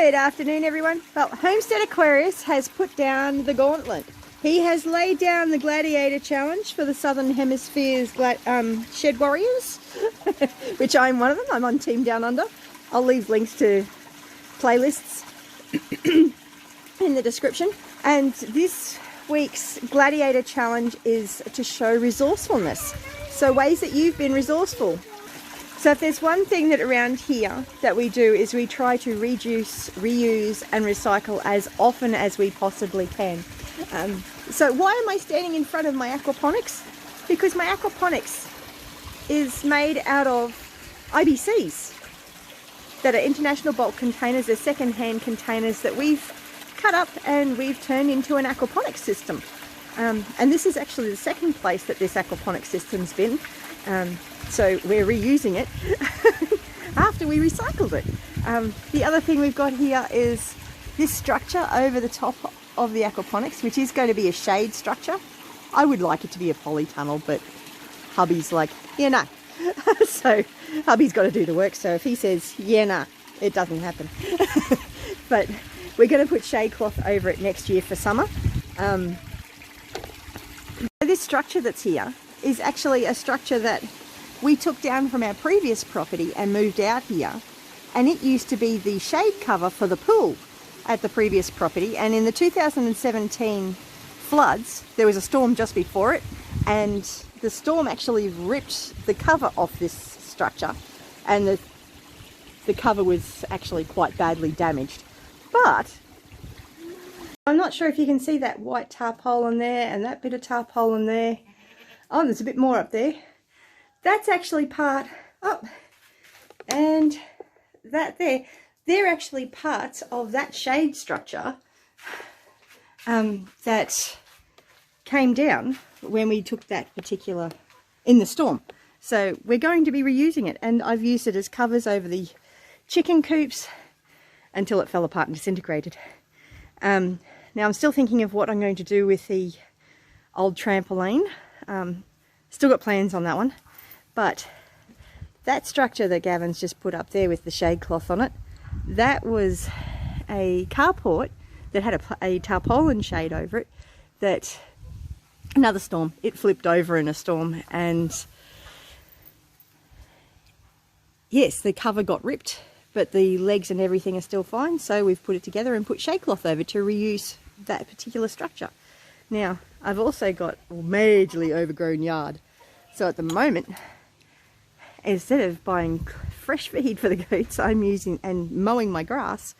Good afternoon, everyone. Well, Homestead Aquarius has put down the gauntlet. He has laid down the Gladiator challenge for the Southern Hemisphere's Shed Warriors, which I'm one of them. I'm on Team Down Under. I'll leave links to playlists in the description. And this week's Gladiator challenge is to show resourcefulness. So ways that you've been resourceful. So if there's one thing that around here that we do is we try to reduce, reuse and recycle as often as we possibly can. So why am I standing in front of my aquaponics? Because my aquaponics is made out of IBCs that are international bulk containers. They're second-hand containers that we've cut up and we've turned into an aquaponics system. And this is actually the second place that this aquaponics system's been. So we're reusing it after we recycled it. The other thing we've got here is this structure over the top of the aquaponics, which is going to be a shade structure. I would like it to be a polytunnel, but hubby's like, yeah, no. So hubby's got to do the work. So if he says, yeah, no, it doesn't happen. But we're going to put shade cloth over it next year for summer. This structure that's here is actually a structure that we took down from our previous property and moved out here, and it used to be the shade cover for the pool at the previous property. And in the 2017 floods, there was a storm just before it, and the storm actually ripped the cover off this structure, and the cover was actually quite badly damaged. But I'm not sure if you can see that white tarpaulin there and that bit of tarpaulin there. Oh, there's a bit more up there. That's actually part up, and that there, they're actually parts of that shade structure that came down when we took that particular, in the storm. So we're going to be reusing it, and I've used it as covers over the chicken coops until it fell apart and disintegrated. Now I'm still thinking of what I'm going to do with the old trampoline. Still got plans on that one. But that structure that Gavin's just put up there with the shade cloth on it, that was a carport that had a tarpaulin shade over it, that another storm, it flipped over in a storm, and yes, the cover got ripped, but the legs and everything are still fine. So we've put it together and put shade cloth over to reuse that particular structure. Now, I've also got a majorly overgrown yard. So at the moment, instead of buying fresh feed for the goats, I'm using and mowing my grass,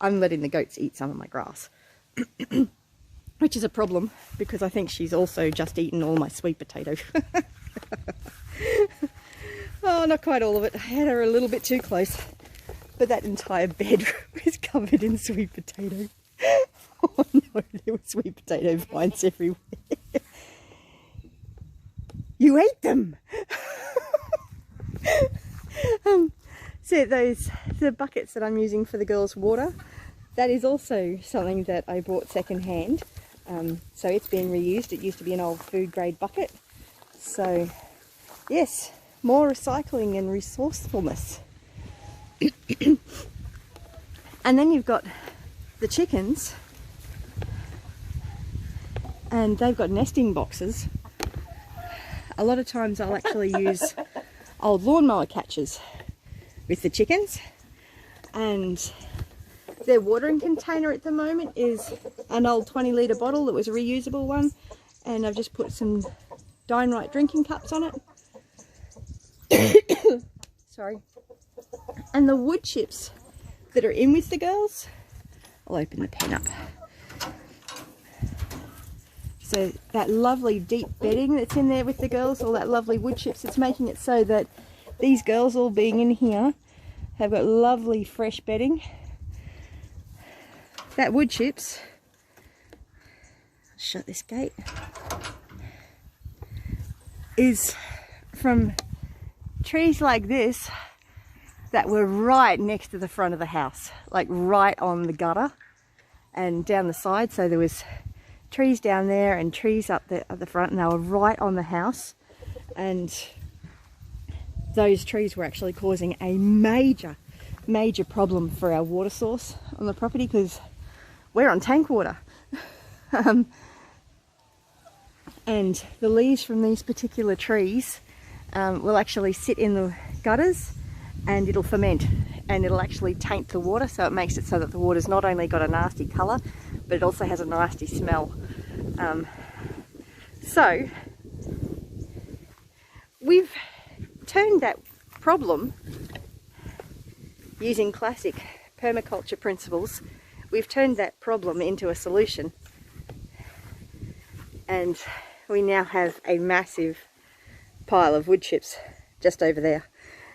I'm letting the goats eat some of my grass. Which is a problem, because I think she's also just eaten all my sweet potato. Oh, not quite all of it. I had her a little bit too close. But that entire bed was covered in sweet potato. Oh no, there were sweet potato vines everywhere. You ate them! So the buckets that I'm using for the girls' water, that is also something that I bought second hand. So it's been reused. It used to be an old food grade bucket. So yes, more recycling and resourcefulness. And then you've got the chickens, and they've got nesting boxes. A lot of times I'll actually use old lawnmower catchers with the chickens, and their watering container at the moment is an old 20-litre bottle that was a reusable one, and I've just put some Dynamite drinking cups on it. Sorry. And the wood chips that are in with the girls, I'll open the pen up. So that lovely deep bedding that's in there with the girls, all that lovely wood chips, it's making it so that these girls all being in here have got lovely fresh bedding. That wood chips, shut this gate, is from trees like this that were right next to the front of the house, like right on the gutter and down the side. So there was trees down there and trees up at the front, and they were right on the house, and those trees were actually causing a major major problem for our water source on the property because we're on tank water. And the leaves from these particular trees will actually sit in the gutters and it'll ferment and it'll actually taint the water, so it makes it so that the water's not only got a nasty colour but it also has a nasty smell. So we've turned that problem, using classic permaculture principles, we've turned that problem into a solution, and we now have a massive pile of wood chips just over there.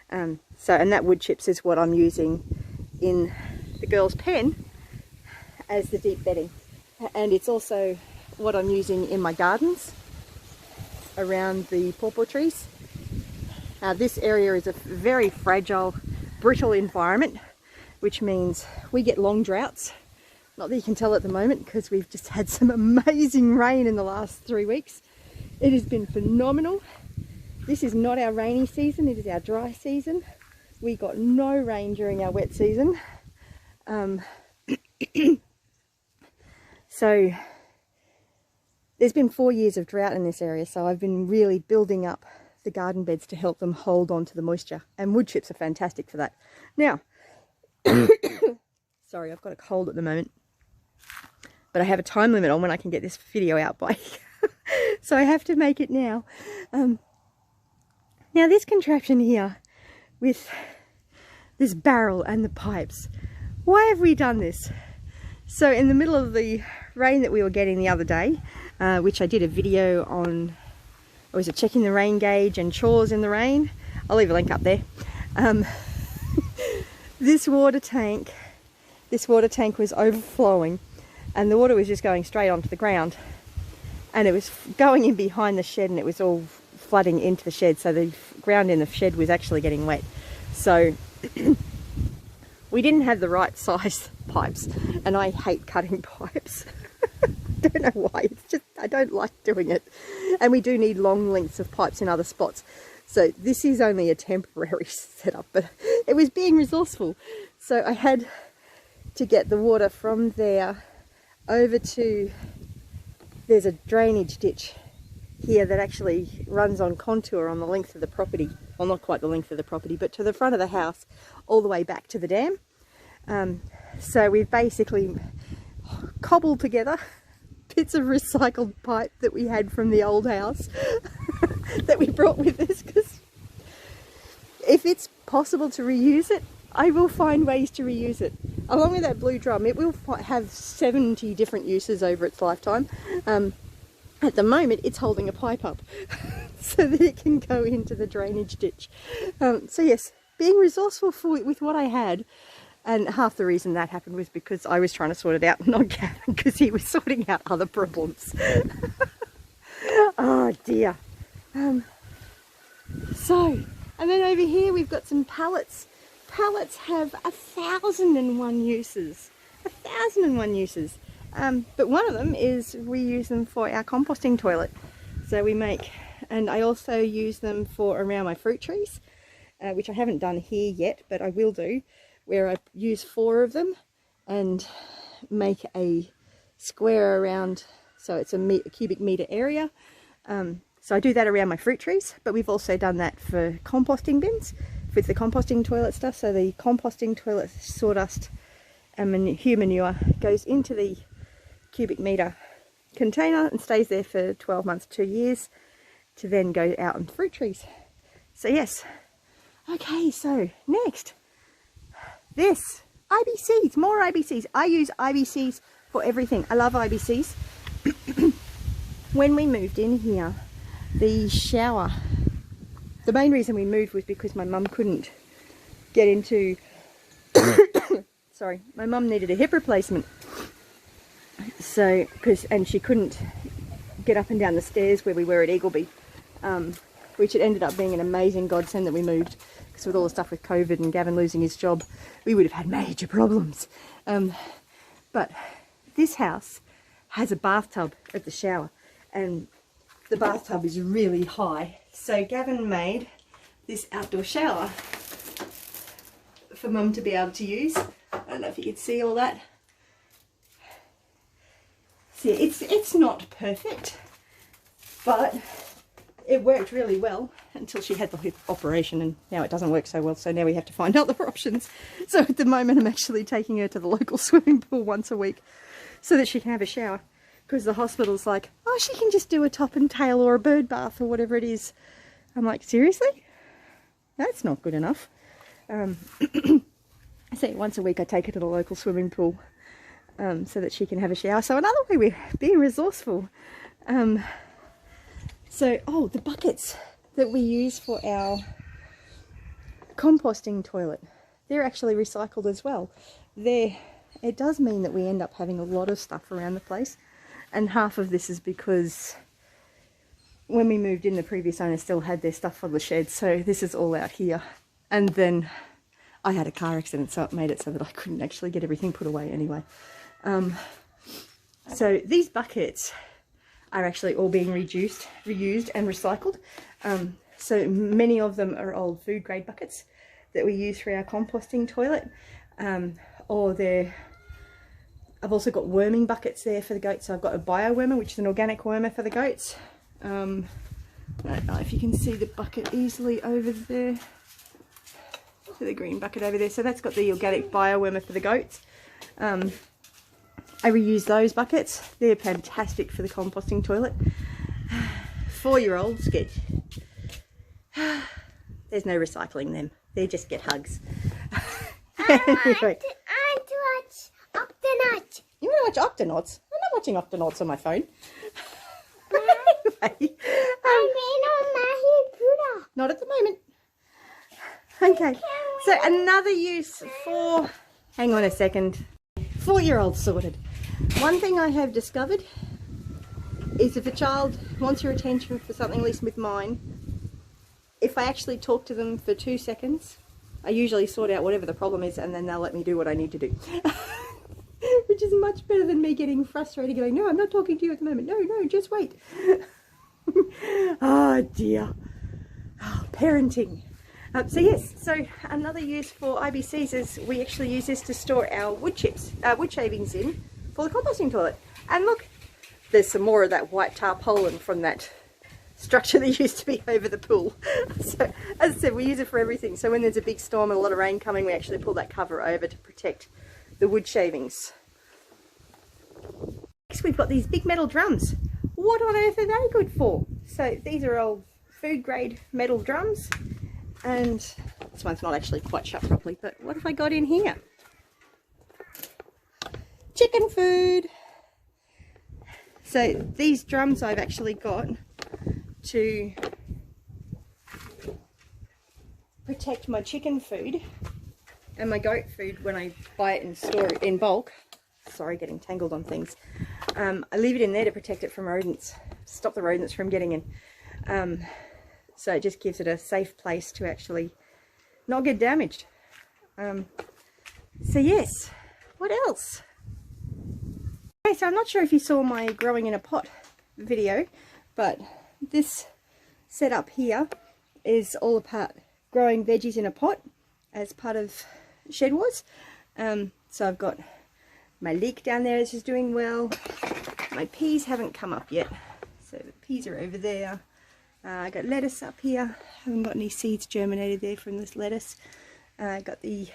And that wood chips is what I'm using in the girls' pen as the deep bedding, and it's also what I'm using in my gardens around the pawpaw trees. This area is a very fragile, brittle environment, which means we get long droughts. Not that you can tell at the moment because we've just had some amazing rain in the last 3 weeks. It has been phenomenal. This is not our rainy season, it is our dry season. We got no rain during our wet season. So there's been 4 years of drought in this area, so I've been really building up the garden beds to help them hold on to the moisture, and wood chips are fantastic for that. Now, sorry, I've got a cold at the moment, but I have a time limit on when I can get this video out by, so I have to make it now. Now this contraption here with this barrel and the pipes, why have we done this? So in the middle of the rain that we were getting the other day, which I did a video on, or was it checking the rain gauge and chores in the rain? I'll leave a link up there. This water tank was overflowing and the water was just going straight onto the ground, and it was going in behind the shed and it was all flooding into the shed, so the ground in the shed was actually getting wet. So we didn't have the right size pipes, and I hate cutting pipes. Don't know why, it's just I don't like doing it, and we do need long lengths of pipes in other spots, so this is only a temporary setup, but it was being resourceful. So I had to get the water from there over to, there's a drainage ditch here that actually runs on contour on the length of the property, well not quite the length of the property, but to the front of the house all the way back to the dam. So we've basically cobbled together bits of recycled pipe that we had from the old house that we brought with us, because if it's possible to reuse it, I will find ways to reuse it. Along with that blue drum, it will have 70 different uses over its lifetime. At the moment it's holding a pipe up so that it can go into the drainage ditch. So yes, being resourceful with what I had. And half the reason that happened was because I was trying to sort it out, not Gavin, because he was sorting out other problems. Oh dear. So, and then over here we've got some pallets. Pallets have 1,001 uses. 1,001 uses. But one of them is we use them for our composting toilet. So we make, and I also use them for around my fruit trees, which I haven't done here yet, but I will do, where I use 4 of them and make a square around, so it's a cubic meter area. So I do that around my fruit trees, but we've also done that for composting bins with the composting toilet stuff. So the composting toilet sawdust and human manure goes into the cubic meter container and stays there for 12 months, 2 years, to then go out on fruit trees. So yes. Okay, so next, this, IBCs, more IBCs. I use IBCs for everything. I love IBCs. When we moved in here, the shower, the main reason we moved was because my mum couldn't get into, sorry, my mum needed a hip replacement. So, and she couldn't get up and down the stairs where we were at Eagleby, which it ended up being an amazing godsend that we moved, because with all the stuff with COVID and Gavin losing his job, we would have had major problems. But this house has a bathtub at the shower, and the bathtub is really high. So Gavin made this outdoor shower for Mum to be able to use. I don't know if you can see all that. See, it's not perfect, but it worked really well until she had the hip operation, and now it doesn't work so well, so now we have to find other options. So at the moment I'm actually taking her to the local swimming pool once a week so that she can have a shower, because the hospital's like, oh, she can just do a top and tail or a bird bath or whatever it is. I'm like, seriously? That's not good enough. So once a week I take her to the local swimming pool so that she can have a shower. So another way we're being resourceful. So, oh, the buckets that we use for our composting toilet, they're actually recycled as well. It does mean that we end up having a lot of stuff around the place, and half of this is because when we moved in, the previous owner still had their stuff on the shed, so this is all out here. And then I had a car accident, so it made it so that I couldn't actually get everything put away anyway. So these buckets are actually all being reused and recycled. So many of them are old food grade buckets that we use for our composting toilet. I've also got worming buckets there for the goats. So I've got a bio wormer, which is an organic wormer for the goats. I don't know if you can see the bucket easily over there. So the green bucket over there. So that's got the organic bio wormer for the goats. I reuse those buckets. They're fantastic for the composting toilet. 4-year-olds get... There's no recycling them. They just get hugs. Anyway. I watch Octonauts. You want to watch Octonauts? I'm not watching Octonauts on my phone. Anyway. Not at the moment. Okay. So another use for... Hang on a second. 4-year-olds sorted. One thing I have discovered is if a child wants your attention for something, at least with mine, if I actually talk to them for 2 seconds, I usually sort out whatever the problem is, and then they'll let me do what I need to do. Which is much better than me getting frustrated going, no, I'm not talking to you at the moment. No, just wait. Oh dear. Oh, parenting. So yes, so another use for IBCs is we actually use this to store our wood shavings in for the composting toilet. And look, there's some more of that white tarpaulin from that structure that used to be over the pool. So as I said, we use it for everything. So when there's a big storm and a lot of rain coming, we actually pull that cover over to protect the wood shavings. Next we've got these big metal drums. What on earth are they good for? So these are old food grade metal drums. And this one's not actually quite shut properly, but what have I got in here? Chicken food. So these drums I've actually got to protect my chicken food and my goat food when I buy it and store it in bulk. Sorry, getting tangled on things. I leave it in there to protect it from rodents, stop the rodents from getting in. So it just gives it a safe place to actually not get damaged. So yes, what else? Okay, so I'm not sure if you saw my growing in a pot video, but this setup here is all about growing veggies in a pot as part of SHEDWARS. So I've got my leek down there, which is doing well. My peas haven't come up yet, so the peas are over there. I got lettuce up here. Haven't got any seeds germinated there from this lettuce. Got the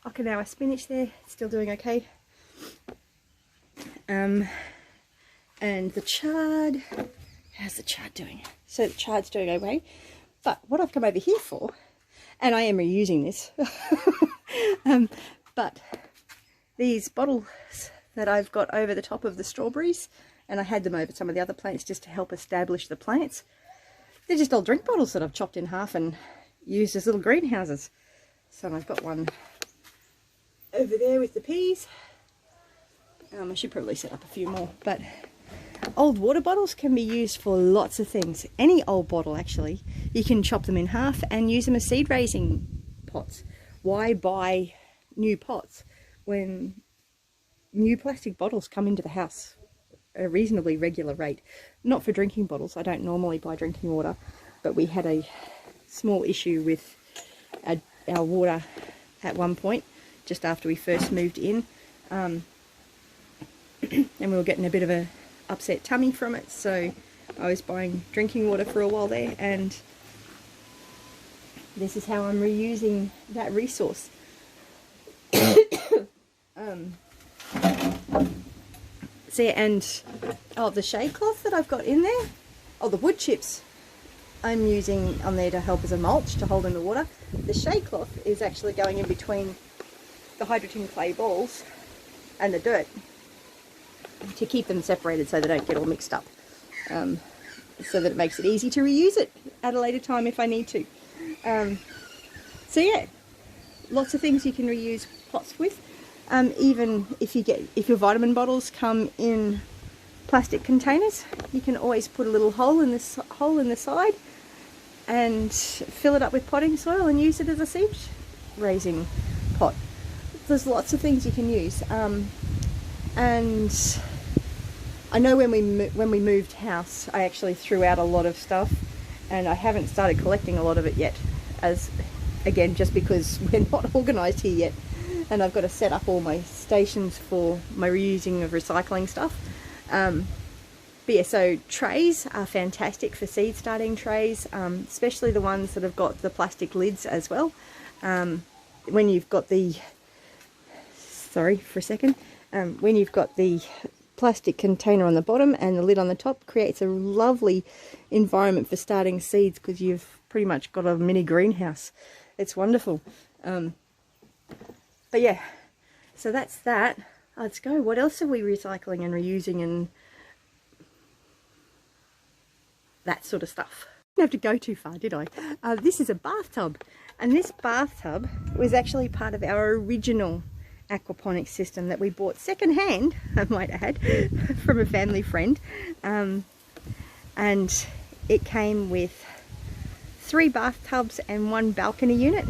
Okinawa spinach there, still doing okay. And the chard, how's the chard doing? So the chard's doing okay. But what I've come over here for, and I am reusing this, but these bottles that I've got over the top of the strawberries, and I had them over some of the other plants just to help establish the plants. They're just old drink bottles that I've chopped in half and used as little greenhouses. So I've got one over there with the peas. I should probably set up a few more, but old water bottles can be used for lots of things. Any old bottle actually, you can chop them in half and use them as seed raising pots. Why buy new pots when new plastic bottles come into the house at a reasonably regular rate? Not for drinking bottles, I don't normally buy drinking water, but we had a small issue with our water at one point, just after we first moved in. And we were getting a bit of a upset tummy from it, so I was buying drinking water for a while there, and this is how I'm reusing that resource. See, and oh, the shade cloth that I've got in there, oh, the wood chips I'm using on there to help as a mulch to hold in the water. The shade cloth is actually going in between the hydrogen clay balls and the dirt to keep them separated so they don't get all mixed up, so that it makes it easy to reuse it at a later time if I need to. So yeah, lots of things you can reuse pots with. Even if your vitamin bottles come in plastic containers, you can always put a little hole in the side and fill it up with potting soil and use it as a seed raising pot. There's lots of things you can use. And I know when we moved house, I actually threw out a lot of stuff, and I haven't started collecting a lot of it yet, as again, just because we're not organised here yet, and I've got to set up all my stations for my reusing of recycling stuff. But yeah, so trays are fantastic for seed starting trays, especially the ones that have got the plastic lids as well. When you've got the, when you've got the plastic container on the bottom and the lid on the top, creates a lovely environment for starting seeds, because you've pretty much got a mini greenhouse. It's wonderful. But yeah, so that's that. Let's go. What else are we recycling and reusing and that sort of stuff? Didn't have to go too far, did I? This is a bathtub, and this bathtub was actually part of our original aquaponics system that we bought second-hand, I might add, from a family friend. And it came with 3 bathtubs and 1 balcony unit.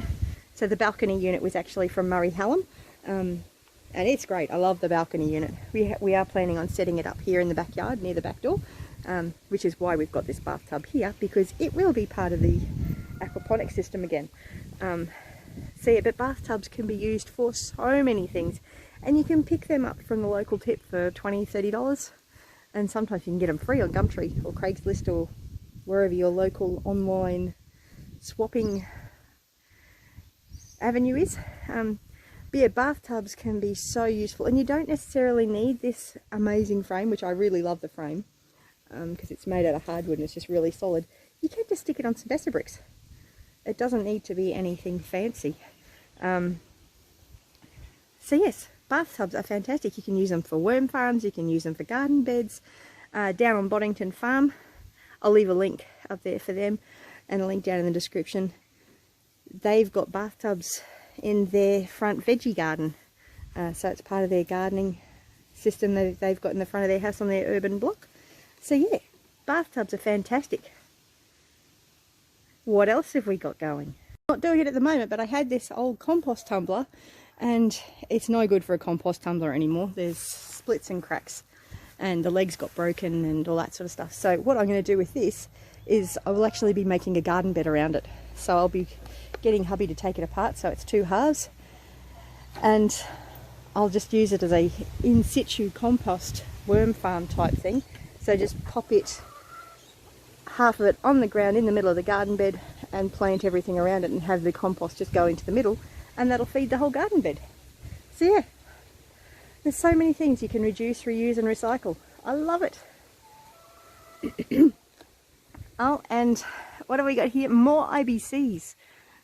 So the balcony unit was actually from Murray Hallam, and it's great. I love the balcony unit. We are planning on setting it up here in the backyard near the back door, which is why we've got this bathtub here, because it will be part of the aquaponics system again. So yeah, but bathtubs can be used for so many things, and you can pick them up from the local tip for $20–30, and sometimes you can get them free on Gumtree or Craigslist or wherever your local online swapping avenue is. But yeah, bathtubs can be so useful, and you don't necessarily need this amazing frame, which I really love the frame, because it's made out of hardwood and it's just really solid. You can just stick it on some Bessa bricks. It doesn't need to be anything fancy. So yes, bathtubs are fantastic. You can use them for worm farms, you can use them for garden beds. Down on Boddington farm, I'll leave a link up there for them and a link down in the description. They've got bathtubs in their front veggie garden, so it's part of their gardening system that they've got in the front of their house on their urban block. So yeah, bathtubs are fantastic. What else have we got going? Not doing it at the moment, but I had this old compost tumbler, and it's no good for a compost tumbler anymore. There's splits and cracks, and the legs got broken and all that sort of stuff. So what I'm going to do with this is I will actually be making a garden bed around it. So I'll be getting hubby to take it apart, so it's 2 halves, and I'll just use it as a in situ compost worm farm type thing. So just pop it, half of it on the ground in the middle of the garden bed, and plant everything around it and have the compost just go into the middle, and that'll feed the whole garden bed. So yeah, there's so many things you can reduce, reuse and recycle. I love it. Oh, and what have we got here? More IBCs.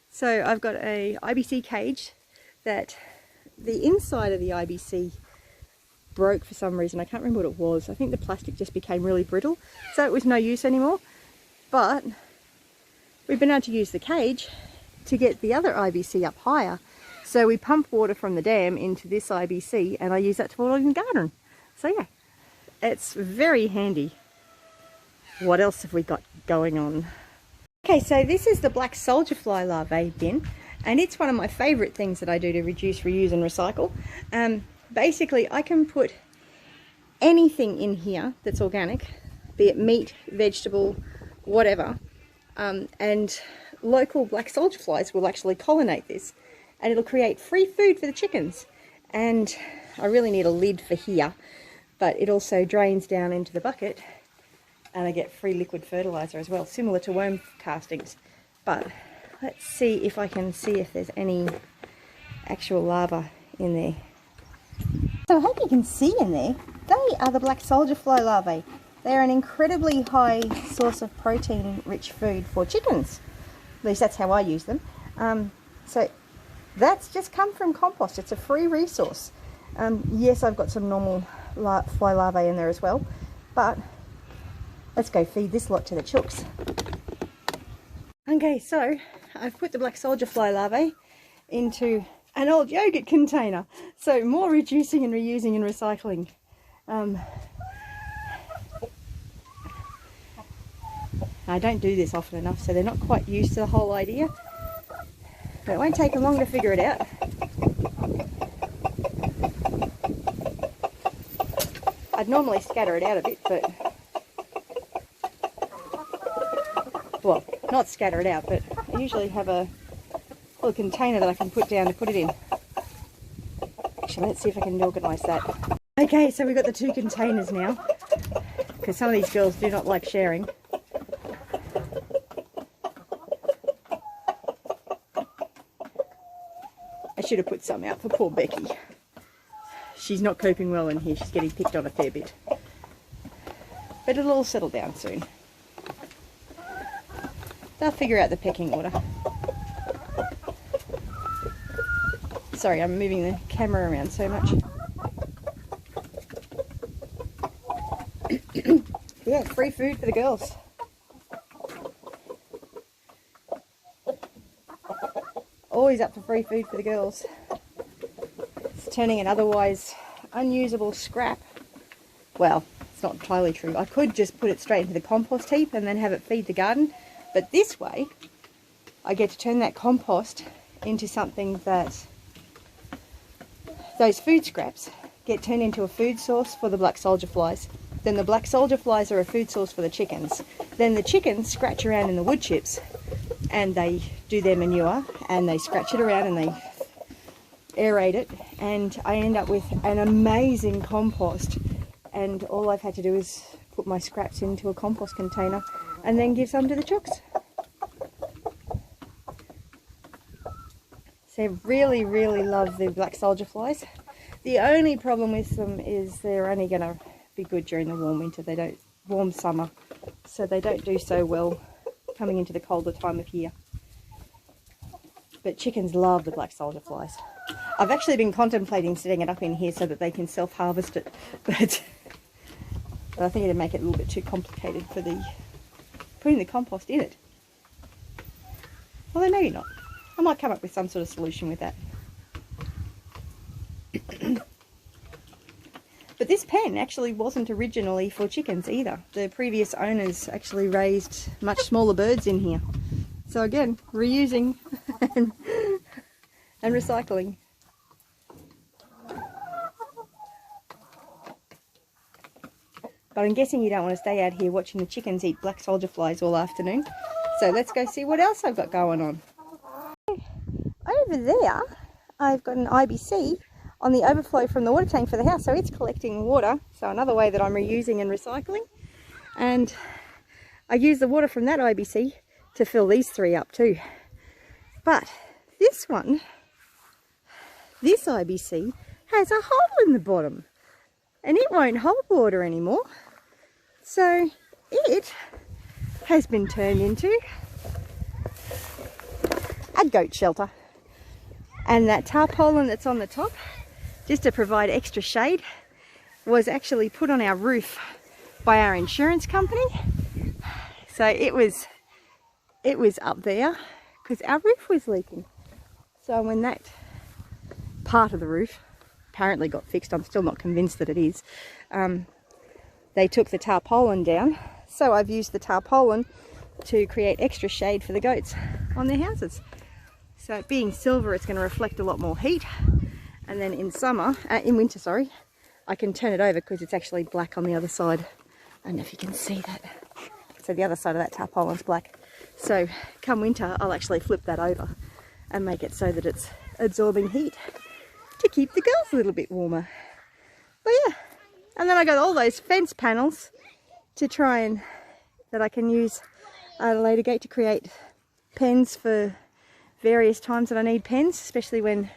So I've got a IBC cage that the inside of the IBC broke for some reason. I can't remember what it was. I think the plastic just became really brittle, so it was no use anymore. But we've been able to use the cage to get the other IBC up higher. So we pump water from the dam into this IBC, and I use that to water in the garden. So yeah, it's very handy. What else have we got going on? Okay, so this is the black soldier fly larvae bin, and it's one of my favourite things that I do to reduce, reuse and recycle. Basically, I can put anything in here that's organic, be it meat, vegetable, whatever, and local black soldier flies will actually pollinate this, and it'll create free food for the chickens. And I really need a lid for here, but it also drains down into the bucket and I get free liquid fertilizer as well, similar to worm castings. But let's see if I can see if there's any actual larvae in there. So I hope you can see in there, they are the black soldier fly larvae. They're an incredibly high source of protein-rich food for chickens. At least that's how I use them. So that's just come from compost. It's a free resource. Yes, I've got some normal fly larvae in there as well, but let's go feed this lot to the chooks. Okay, so I've put the black soldier fly larvae into an old yogurt container. So more reducing and reusing and recycling. I don't do this often enough, so they're not quite used to the whole idea. But it won't take them long to figure it out. I'd normally scatter it out a bit, but... well, not scatter it out, but I usually have a little container that I can put down to put it in. Actually, let's see if I can organise that. Okay, so we've got the 2 containers now, because some of these girls do not like sharing. I should have put some out for poor Becky. She's not coping well in here. She's getting picked on a fair bit. But it'll all settle down soon. They'll figure out the pecking order. Sorry, I'm moving the camera around so much. Yeah, free food for the girls. Always up for free food for the girls. It's turning an otherwise unusable scrap. Well, it's not entirely true. I could just put it straight into the compost heap and then have it feed the garden. But this way, I get to turn that compost into something that those food scraps get turned into a food source for the black soldier flies. Then the black soldier flies are a food source for the chickens. Then the chickens scratch around in the wood chips and they do their manure and they scratch it around and they aerate it, and I end up with an amazing compost. And all I've had to do is put my scraps into a compost container and then give some to the chooks. So really, really love the black soldier flies. The only problem with them is they're only going to be good during the warm winter. They don't, warm summer, so they don't do so well coming into the colder time of year. But chickens love the black soldier flies. I've actually been contemplating setting it up in here so that they can self-harvest it, but I think it'd make it a little bit too complicated for the putting the compost in it. Although maybe not. I might come up with some sort of solution with that. But this pen actually wasn't originally for chickens either. The previous owners actually raised much smaller birds in here. So again, reusing and recycling. But I'm guessing you don't want to stay out here watching the chickens eat black soldier flies all afternoon. So let's go see what else I've got going on. Over there, I've got an IBC on the overflow from the water tank for the house. So it's collecting water. So another way that I'm reusing and recycling. And I use the water from that IBC to fill these 3 up too. But this one, this IBC, has a hole in the bottom. And it won't hold water anymore. So it has been turned into a goat shelter. And that tarpaulin that's on the top, just to provide extra shade, was actually put on our roof by our insurance company. So it was up there because our roof was leaking. So when that part of the roof apparently got fixed, I'm still not convinced that it is, they took the tarpaulin down. So I've used the tarpaulin to create extra shade for the goats on their houses. So being silver, it's going to reflect a lot more heat. And then in winter, sorry, I can turn it over because it's actually black on the other side. I don't know if you can see that. So the other side of that tarpaulin's black. So come winter, I'll actually flip that over and make it so that it's absorbing heat to keep the girls a little bit warmer. But yeah, and then I got all those fence panels to try and that I can use at a later date to create pens for various times that I need pens, especially when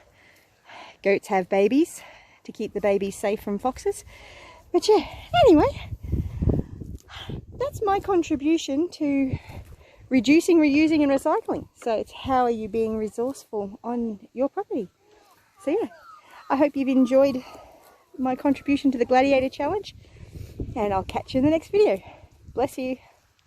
goats have babies, to keep the babies safe from foxes. But yeah, anyway, that's my contribution to reducing, reusing and recycling. So it's how are you being resourceful on your property. So yeah, I hope you've enjoyed my contribution to the Gladiator challenge, and I'll catch you in the next video. Bless you.